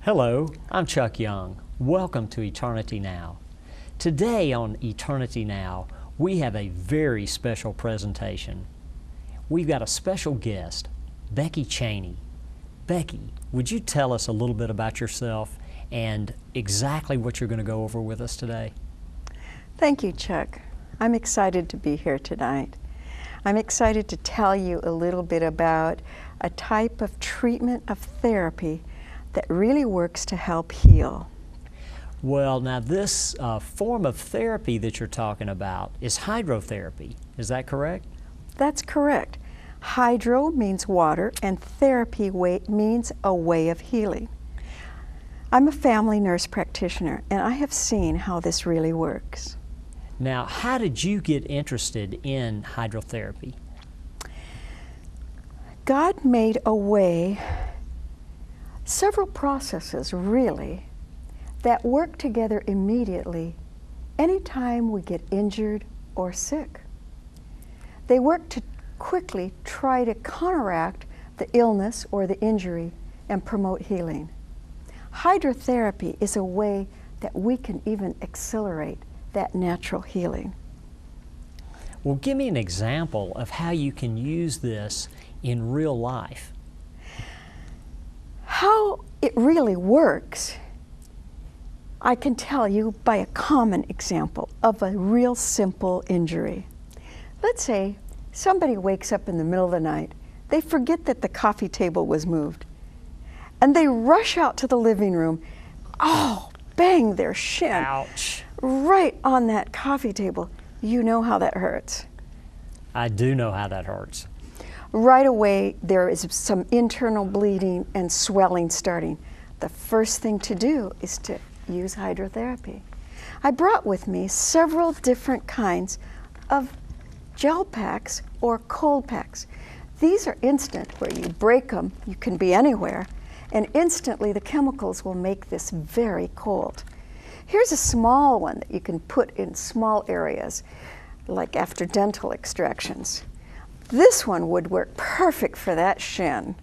Hello, I'm Chuck Young. Welcome to Eternity Now. Today on Eternity Now, we have a very special presentation. We've got a special guest, Becky Cheney. Becky, would you tell us a little bit about yourself and exactly what you're going to go over with us today? Thank you, Chuck. I'm excited to be here tonight. I'm excited to tell you a little bit about a type of treatment of therapy that really works to help heal. Well, now this form of therapy that you're talking about is hydrotherapy. Is that correct? That's correct. Hydro means water and therapy means a way of healing. I'm a family nurse practitioner and I have seen how this really works. Now, how did you get interested in hydrotherapy? God made a way, several processes really, that work together immediately anytime we get injured or sick. They work to quickly try to counteract the illness or the injury and promote healing. Hydrotherapy is a way that we can even accelerate that natural healing. Well, give me an example of how you can use this in real life. How it really works, I can tell you by a common example of a real simple injury. Let's say somebody wakes up in the middle of the night, they forget that the coffee table was moved, and they rush out to the living room, bang their shin. Ouch. Right on that coffee table. You know how that hurts. I do know how that hurts. Right away, there is some internal bleeding and swelling starting. The first thing to do is to use hydrotherapy. I brought with me several different kinds of gel packs or cold packs. These are instant, where you break them, you can be anywhere, and instantly the chemicals will make this very cold. Here's a small one that you can put in small areas, like after dental extractions. This one would work perfect for that shin.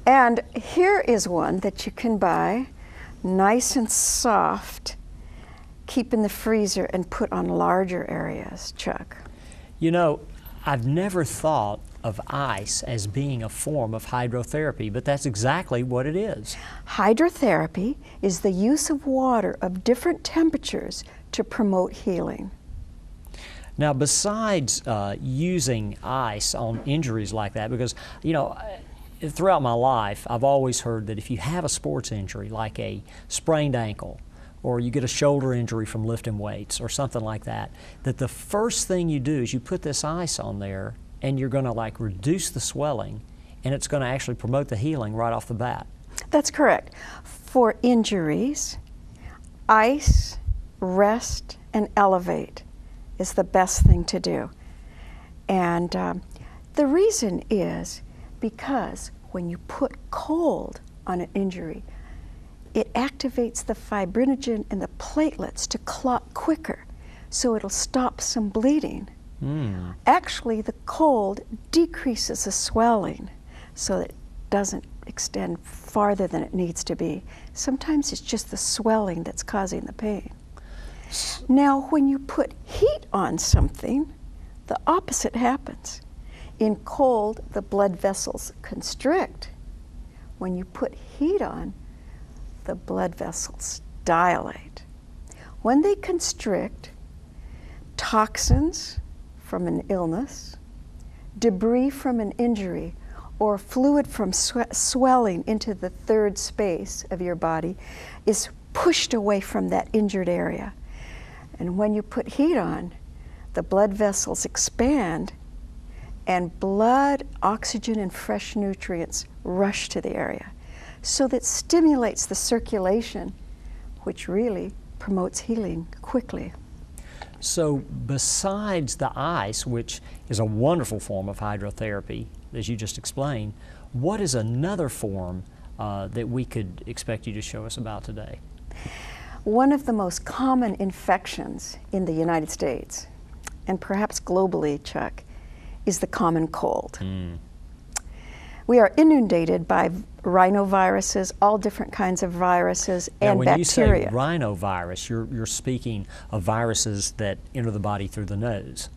And here is one that you can buy, nice and soft, keep in the freezer and put on larger areas, Chuck. You know, I've never thought of ice as being a form of hydrotherapy, but that's exactly what it is. Hydrotherapy is the use of water of different temperatures to promote healing. Now, besides using ice on injuries like that, because, you know, throughout my life, I've always heard that if you have a sports injury, like a sprained ankle, or you get a shoulder injury from lifting weights, or something like that, that the first thing you do is you put this ice on there, and you're going to like reduce the swelling, and it's going to actually promote the healing right off the bat. That's correct. For injuries, ice, rest, and elevate is the best thing to do. And the reason is because when you put cold on an injury, it activates the fibrinogen and the platelets to clot quicker, so it'll stop some bleeding. Actually, the cold decreases the swelling so that it doesn't extend farther than it needs to be. Sometimes it's just the swelling that's causing the pain. Now, when you put heat on something, the opposite happens. In cold, the blood vessels constrict. When you put heat on, the blood vessels dilate. When they constrict, toxins from an illness, debris from an injury, or fluid from swelling into the third space of your body is pushed away from that injured area. And when you put heat on, the blood vessels expand and blood, oxygen, and fresh nutrients rush to the area. So that stimulates the circulation, which really promotes healing quickly. So besides the ice, which is a wonderful form of hydrotherapy, as you just explained, what is another form that we could expect you to show us about today? One of the most common infections in the United States, and perhaps globally, Chuck, is the common cold. We are inundated by rhinoviruses, all different kinds of viruses, Now, and when bacteria. you say rhinovirus, you're speaking of viruses that enter the body through the nose.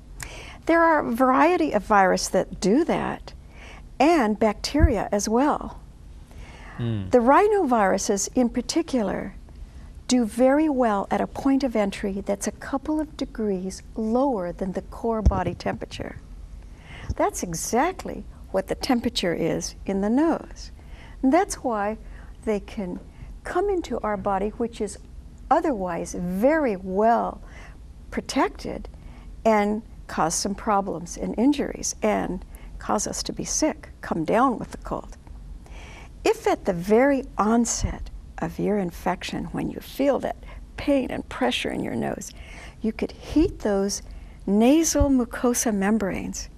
There are a variety of viruses that do that, and bacteria as well. The rhinoviruses in particular do very well at a point of entry that's a couple of degrees lower than the core body temperature. That's exactly what the temperature is in the nose. And that's why they can come into our body, which is otherwise very well protected, and cause some problems and injuries and cause us to be sick, come down with the cold. If at the very onset of your infection, when you feel that pain and pressure in your nose, you could heat those nasal mucosa membranes,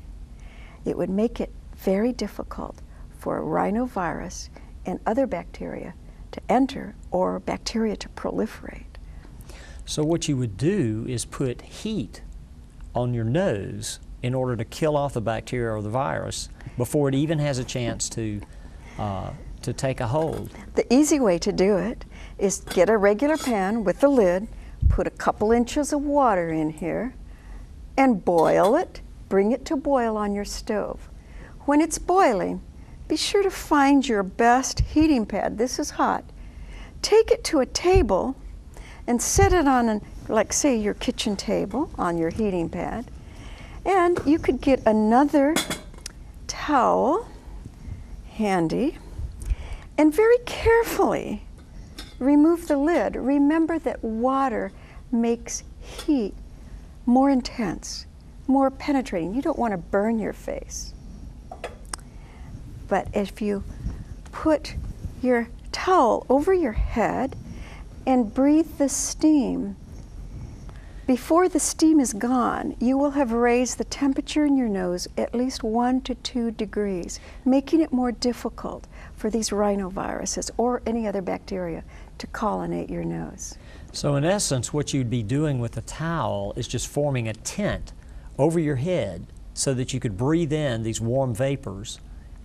it would make it very difficult for a rhinovirus and other bacteria to enter or bacteria to proliferate. So what you would do is put heat on your nose in order to kill off the bacteria or the virus before it even has a chance to take a hold. The easy way to do it is get a regular pan with a lid, put a couple inches of water in here, and boil it. Bring it to boil on your stove. When it's boiling, be sure to find your best heating pad. This is hot. Take it to a table and set it on, like say your kitchen table on your heating pad. And you could get another towel handy and very carefully remove the lid. Remember that water makes heat more intense, more penetrating. You don't want to burn your face. But if you put your towel over your head and breathe the steam, before the steam is gone, you will have raised the temperature in your nose at least 1 to 2 degrees, making it more difficult for these rhinoviruses or any other bacteria to colonate your nose. So in essence, what you'd be doing with the towel is just forming a tent over your head so that you could breathe in these warm vapors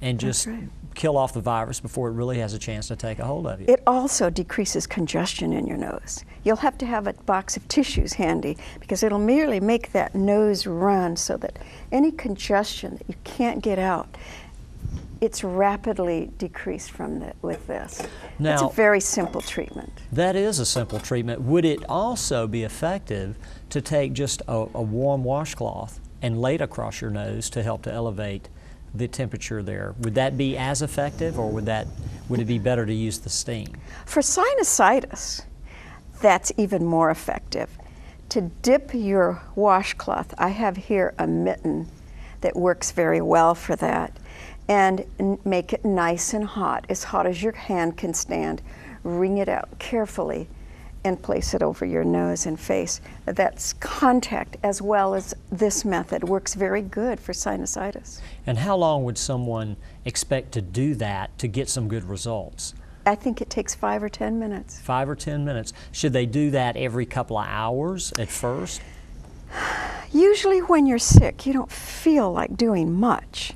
and just kill off the virus before it really has a chance to take a hold of you. It also decreases congestion in your nose. You'll have to have a box of tissues handy because it'll merely make that nose run so that any congestion that you can't get out, it's rapidly decreased with this. Now, it's a very simple treatment. That is a simple treatment. Would it also be effective to take just a warm washcloth and lay it across your nose to help to elevate the temperature there? Would that be as effective, or would it be better to use the steam? For sinusitis, that's even more effective. To dip your washcloth, I have here a mitten that works very well for that, and make it nice and hot as your hand can stand. Wring it out carefully and place it over your nose and face. That's contact as well as this method. Works very good for sinusitis. And how long would someone expect to do that to get some good results? I think it takes 5 or 10 minutes. 5 or 10 minutes. Should they do that every couple of hours at first? Usually when you're sick, you don't feel like doing much.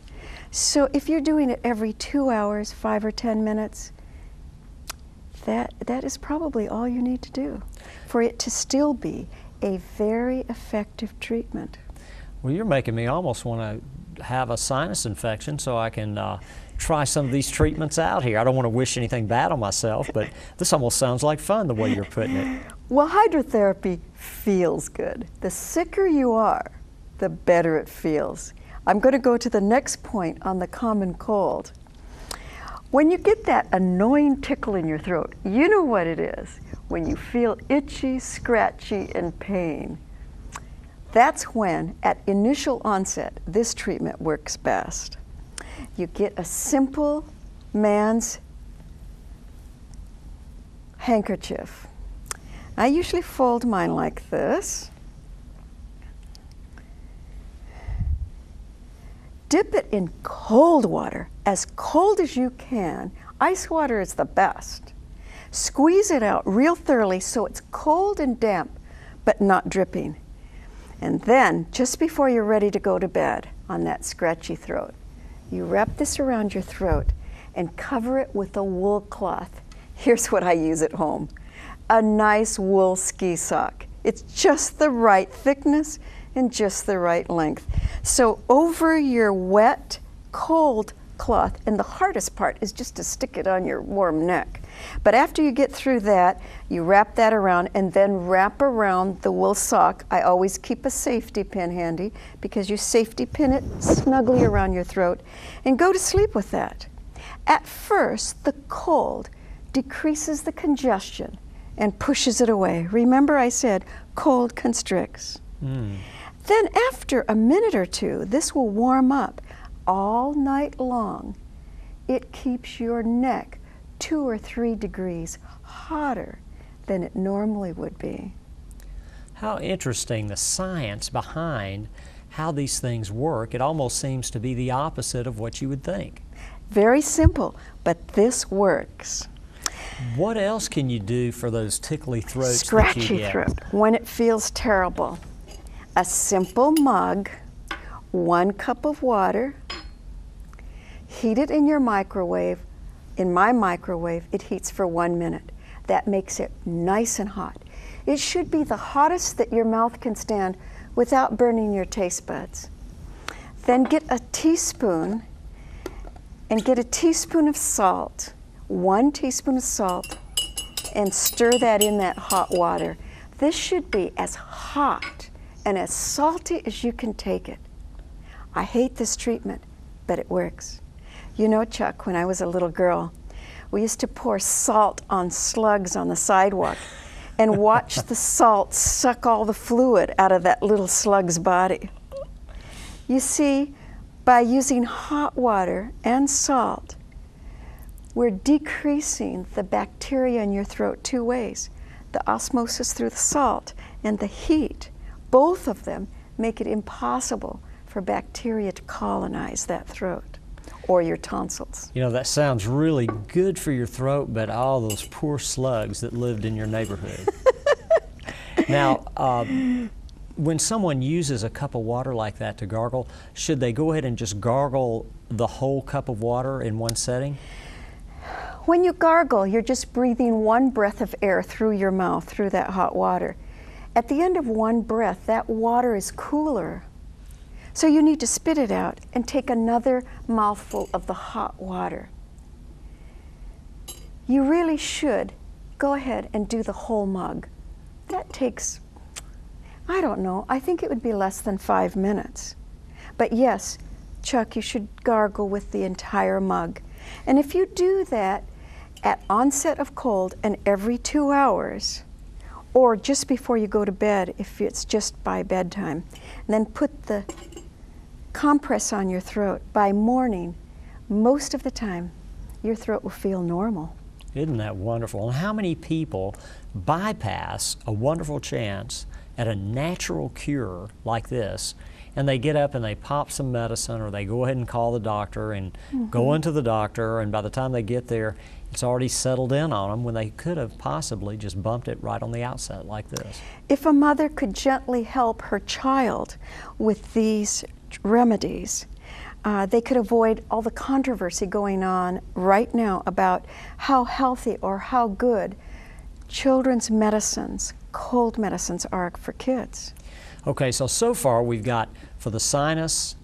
So if you're doing it every 2 hours, 5 or 10 minutes, that is probably all you need to do for it to still be a very effective treatment. Well, you're making me almost want to have a sinus infection so I can try some of these treatments out here. I don't want to wish anything bad on myself, but this almost sounds like fun the way you're putting it. Well, hydrotherapy feels good. The sicker you are, the better it feels. I'm going to go to the next point on the common cold. When you get that annoying tickle in your throat, you know what it is. When you feel itchy, scratchy, and pain. That's when, at initial onset, this treatment works best. You get a simple man's handkerchief. I usually fold mine like this. Dip it in cold water, as cold as you can. Ice water is the best. Squeeze it out real thoroughly so it's cold and damp, but not dripping. And then, just before you're ready to go to bed on that scratchy throat, You wrap this around your throat and cover it with a wool cloth. Here's what I use at home. A nice wool ski sock. It's just the right thickness and just the right length. So over your wet, cold cloth, and the hardest part is just to stick it on your warm neck. But after you get through that, you wrap that around and then wrap around the wool sock. I always keep a safety pin handy because you safety pin it snugly around your throat and go to sleep with that. At first, the cold decreases the congestion and pushes it away. Remember I said cold constricts. Then after a minute or two, this will warm up all night long. It keeps your neck 2 or 3 degrees hotter than it normally would be. How interesting, the science behind how these things work. It almost seems to be the opposite of what you would think. Very simple, but this works. What else can you do for those tickly throats that Scratchy you get? throat, when it feels terrible. A simple mug, 1 cup of water, heat it in your microwave. In my microwave, it heats for 1 minute. That makes it nice and hot. It should be the hottest that your mouth can stand without burning your taste buds. Then get a teaspoon and get a teaspoon of salt, 1 teaspoon of salt, and stir that in that hot water. This should be as hot and as salty as you can take it. I hate this treatment, but it works. You know, Chuck, when I was a little girl, we used to pour salt on slugs on the sidewalk and watch the salt suck all the fluid out of that little slug's body. You see, by using hot water and salt, we're decreasing the bacteria in your throat 2 ways. The osmosis through the salt and the heat, both of them make it impossible for bacteria to colonize that throat or your tonsils. You know, that sounds really good for your throat, but all those poor slugs that lived in your neighborhood. Now, when someone uses a cup of water like that to gargle, should they go ahead and just gargle the whole cup of water in one setting? When you gargle, you're just breathing 1 breath of air through your mouth, through that hot water. At the end of 1 breath, that water is cooler. So you need to spit it out and take another mouthful of the hot water. You really should go ahead and do the whole mug. That takes, I don't know, I think it would be less than 5 minutes. But yes, Chuck, you should gargle with the entire mug. And if you do that at onset of cold and every 2 hours, or just before you go to bed if it's just by bedtime, and then put the compress on your throat, by morning, most of the time, your throat will feel normal. Isn't that wonderful? And how many people bypass a wonderful chance at a natural cure like this, and they get up and they pop some medicine, or they go ahead and call the doctor and go into the doctor, and by the time they get there, it's already settled in on them when they could have possibly just bumped it right on the outset like this. If a mother could gently help her child with these remedies, they could avoid all the controversy going on right now about how healthy or how good children's medicines, cold medicines, are for kids. Okay, so far we've got, for the sinus,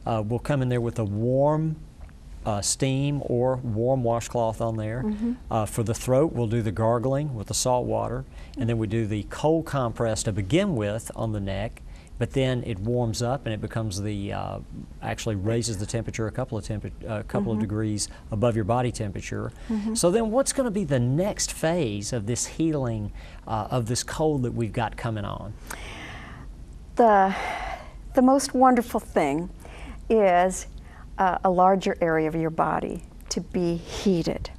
we'll come in there with a warm steam or warm washcloth on there. For the throat, we'll do the gargling with the salt water, and then we do the cold compress to begin with on the neck, but then it warms up and it becomes the, actually raises the temperature a couple of degrees above your body temperature. So then what's going to be the next phase of this healing of this cold that we've got coming on? The most wonderful thing is a larger area of your body to be heated.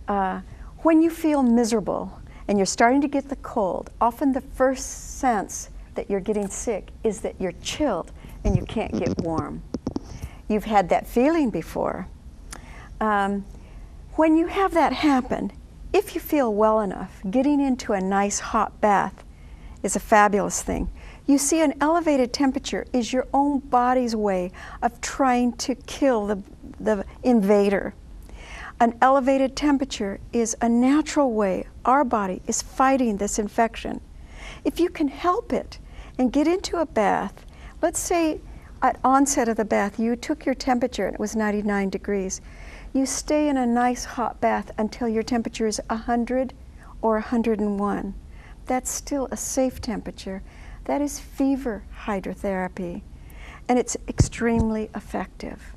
When you feel miserable and you're starting to get the cold, often the first sense that you're getting sick is that you're chilled and you can't get warm. You've had that feeling before. When you have that happen, if you feel well enough, getting into a nice hot bath is a fabulous thing. You see, an elevated temperature is your own body's way of trying to kill the invader. An elevated temperature is a natural way our body is fighting this infection. If you can help it and get into a bath, let's say at onset of the bath you took your temperature and it was 99 degrees. You stay in a nice hot bath until your temperature is 100 or 101. That's still a safe temperature. That is fever hydrotherapy, and it's extremely effective.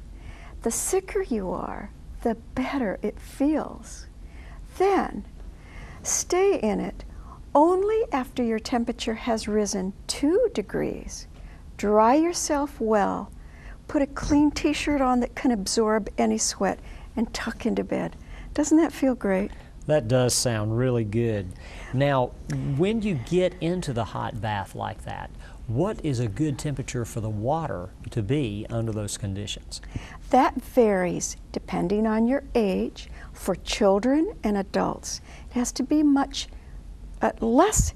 The sicker you are, the better it feels. Then stay in it only after your temperature has risen 2 degrees. Dry yourself well, put a clean t-shirt on that can absorb any sweat, and tuck into bed. Doesn't that feel great? That does sound really good. Now, when you get into the hot bath like that, what is a good temperature for the water to be under those conditions? That varies depending on your age. For children and adults, it has to be much less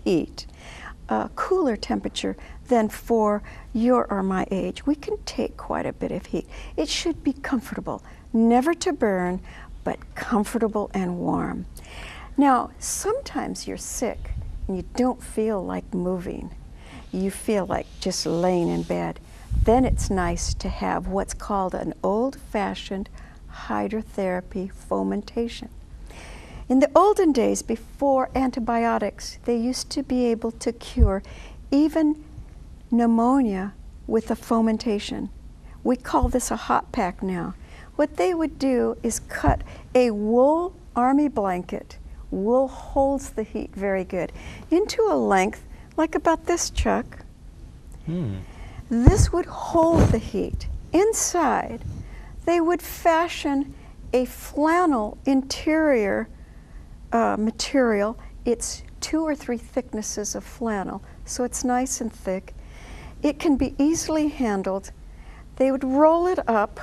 heat, cooler temperature than for your or my age. We can take quite a bit of heat. It should be comfortable, never to burn, but comfortable and warm. Now, sometimes you're sick and you don't feel like moving. You feel like just laying in bed. Then it's nice to have what's called an old-fashioned hydrotherapy fomentation. In the olden days, before antibiotics, they used to be able to cure even pneumonia with a fomentation. We call this a hot pack now. What they would do is cut a wool army blanket. Wool holds the heat very good, into a length like about this, Chuck. This would hold the heat. Inside, they would fashion a flannel interior material. It's 2 or 3 thicknesses of flannel, so it's nice and thick. It can be easily handled. They would roll it up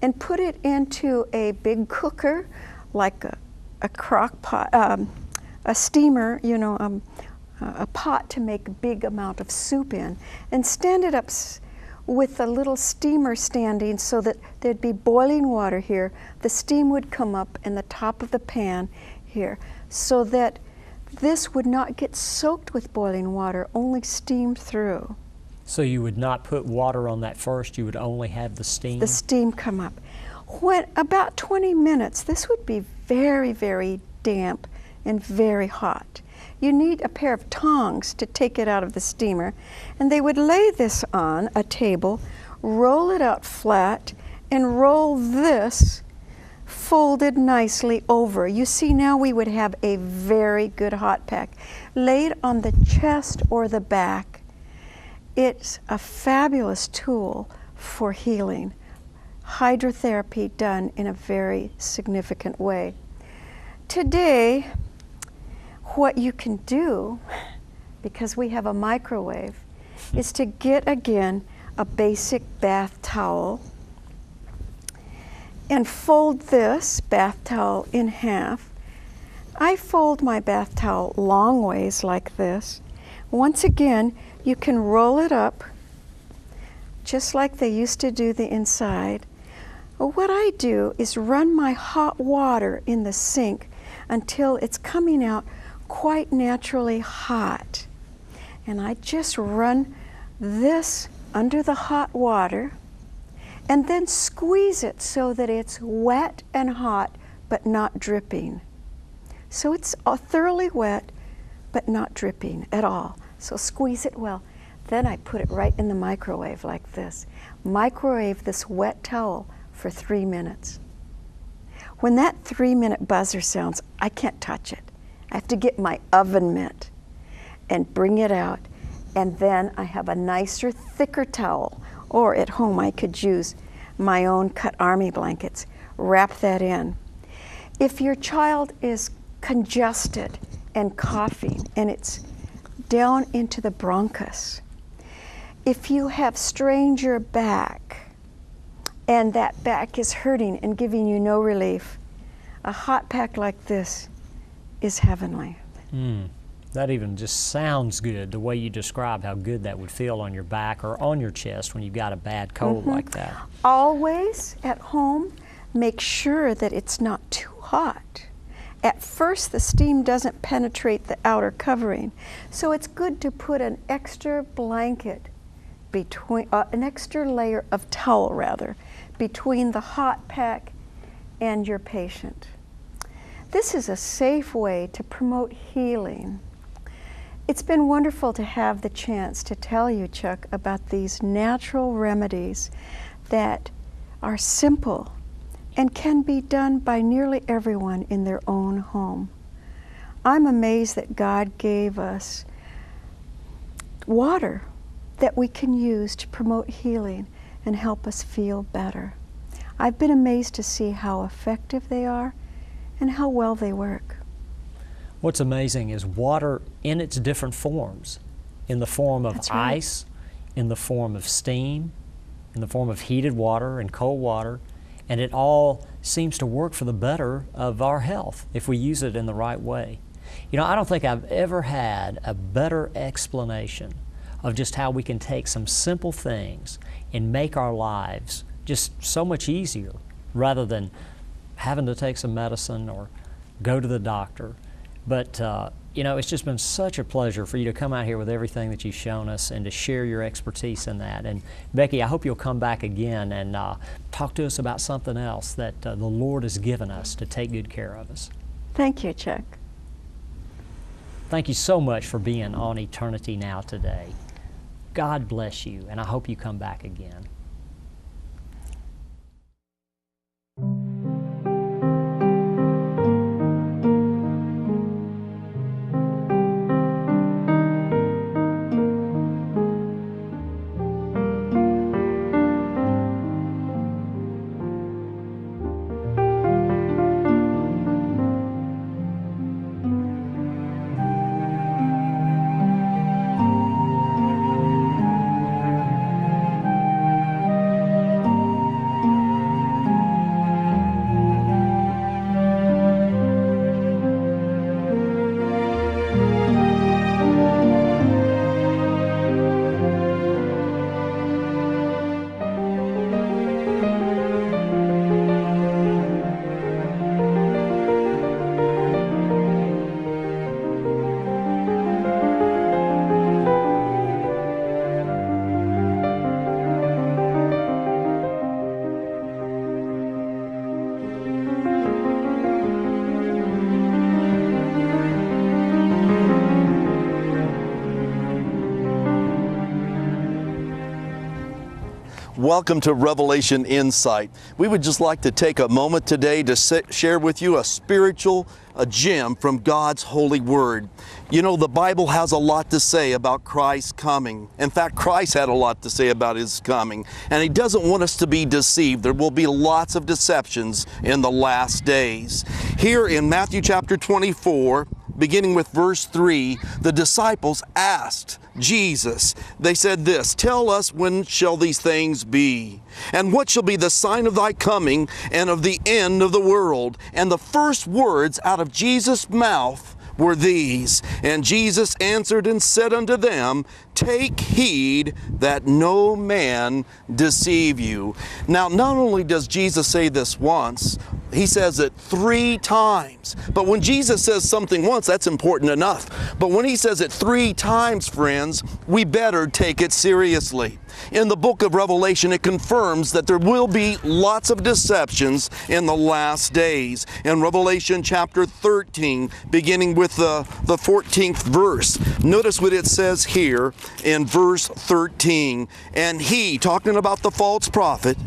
and put it into a big cooker, like a crock pot, a steamer, you know, a pot to make a big amount of soup in, and stand it up with a little steamer standing so that there'd be boiling water here. The steam would come up in the top of the pan here, so that this would not get soaked with boiling water, only steamed through. So you would not put water on that first, you would only have the steam? The steam come up. When about 20 minutes, this would be very, very damp and very hot. You need a pair of tongs to take it out of the steamer, and they would lay this on a table, roll it out flat, and roll this folded nicely over. You see, now we would have a very good hot pack laid on the chest or the back. It's a fabulous tool for healing. Hydrotherapy done in a very significant way. Today, what you can do, because we have a microwave, is to get again a basic bath towel and fold this bath towel in half. I fold my bath towel long ways like this. Once again, you can roll it up just like they used to do the inside. What I do is run my hot water in the sink until it's coming out quite naturally hot. And I just run this under the hot water and then squeeze it so that it's wet and hot but not dripping. So it's thoroughly wet but not dripping at all. So squeeze it well. Then I put it right in the microwave like this. Microwave this wet towel for 3 minutes. When that 3-minute buzzer sounds, I can't touch it. I have to get my oven mitt and bring it out. And then I have a nicer, thicker towel. Or at home I could use my own cut army blankets. Wrap that in. If your child is congested and coughing and it's down into the bronchus, if you have strained your back and that back is hurting and giving you no relief, a hot pack like this is heavenly. That even just sounds good, the way you describe how good that would feel on your back or on your chest when you've got a bad cold like that. Always at home, make sure that it's not too hot. At first, the steam doesn't penetrate the outer covering, so it's good to put an extra blanket between, an extra layer of towel rather, between the hot pack and your patient. This is a safe way to promote healing. It's been wonderful to have the chance to tell you, Chuck, about these natural remedies that are simple and can be done by nearly everyone in their own home. I'm amazed that God gave us water that we can use to promote healing and help us feel better. I've been amazed to see how effective they are and how well they work. What's amazing is water in its different forms, in the form of ice, in the form of steam, in the form of heated water and cold water, and it all seems to work for the better of our health if we use it in the right way. You know, I don't think I've ever had a better explanation of just how we can take some simple things and make our lives just so much easier rather than having to take some medicine or go to the doctor. But you know, it's just been such a pleasure for you to come out here with everything that you've shown us and to share your expertise in that. And Becky, I hope you'll come back again and talk to us about something else that the Lord has given us to take good care of us. Thank you, Chuck. Thank you so much for being on Eternity Now today. God bless you, and I hope you come back again. Welcome to Revelation Insight. We would just like to take a moment today to share with you a spiritual gem from God's holy word. You know, the Bible has a lot to say about Christ's coming. In fact, Christ had a lot to say about his coming, and he doesn't want us to be deceived. There will be lots of deceptions in the last days. Here in Matthew chapter 24, beginning with verse 3, the disciples asked Jesus, they said this, "Tell us, when shall these things be? And what shall be the sign of thy coming and of the end of the world?" And the first words out of Jesus' mouth were these, "And Jesus answered and said unto them, Take heed that no man deceive you." Now, not only does Jesus say this once, he says it 3 times. But when Jesus says something once, that's important enough. But when he says it 3 times, friends, we better take it seriously. In the book of Revelation, it confirms that there will be lots of deceptions in the last days. In Revelation chapter 13, beginning with the 14th verse, notice what it says here in verse 13. "And he," talking about the false prophet,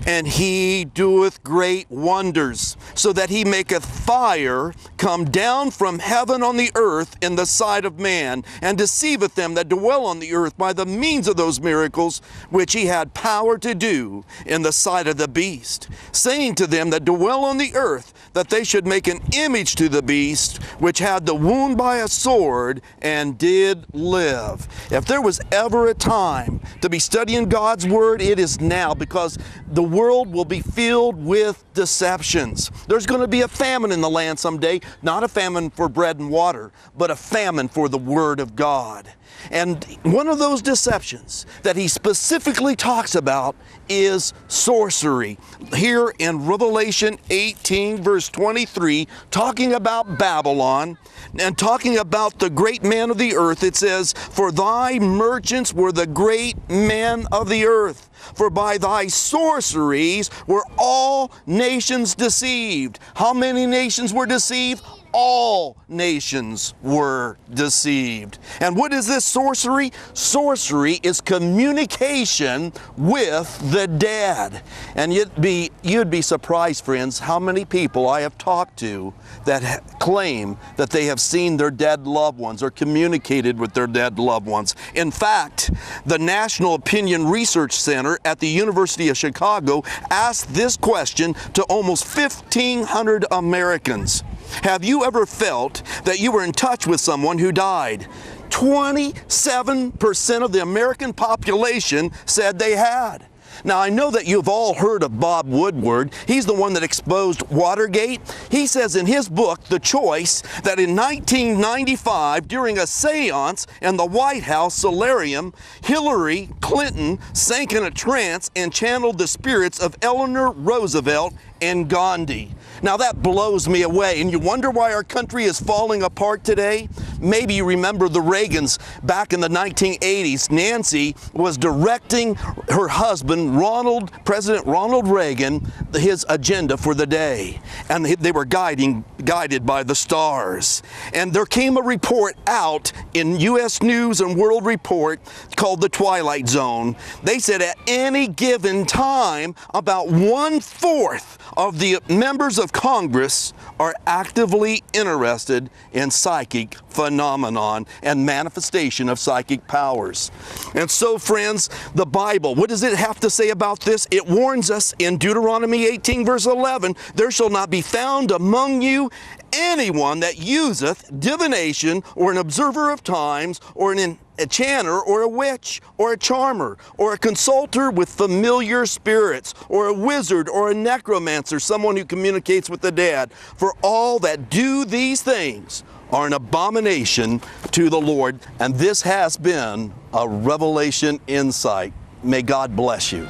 "and he doeth great wonders, so that he maketh fire come down from heaven on the earth in the sight of man, and deceiveth them that dwell on the earth by the means of those miracles which he had power to do in the sight of the beast, saying to them that dwell on the earth, that they should make an image to the beast, which had the wound by a sword, and did live." If there was ever a time to be studying God's word, it is now, because the world will be filled with deceptions. There's going to be a famine in the land someday. not a famine for bread and water, but a famine for the Word of God. And one of those deceptions that he specifically talks about is sorcery. Here in Revelation 18 verse 23, talking about Babylon and talking about the great man of the earth, it says, "For thy merchants were the great men of the earth. For by thy sorceries were all nations deceived." How many nations were deceived? All nations were deceived. And what is this sorcery? Sorcery is communication with the dead. And you'd be surprised, friends, how many people I have talked to that claim that they have seen their dead loved ones or communicated with their dead loved ones. In fact, the National Opinion Research Center at the University of Chicago asked this question to almost 1,500 Americans. Have you ever felt that you were in touch with someone who died? 27% of the American population said they had. Now, I know that you've all heard of Bob Woodward. He's the one that exposed Watergate. He says in his book, The Choice, that in 1995, during a seance in the White House solarium, Hillary Clinton sank in a trance and channeled the spirits of Eleanor Roosevelt and Gandhi. Now that blows me away, and you wonder why our country is falling apart today? Maybe you remember the Reagans back in the 1980s. Nancy was directing her husband, President Ronald Reagan, his agenda for the day, and they were guided by the stars. And there came a report out in U.S. News and World Report called the Twilight Zone. They said at any given time, about 1/4 of the members of Congress are actively interested in psychic phenomenon and manifestation of psychic powers. And so, friends, the Bible, what does it have to say about this? It warns us in Deuteronomy 18 verse 11, "There shall not be found among you anyone that useth divination, or an observer of times, or a chanter, or a witch, or a charmer, or a consulter with familiar spirits, or a wizard, or a necromancer," someone who communicates with the dead. "For all that do these things are an abomination to the Lord." And this has been a Revelation Insight. May God bless you.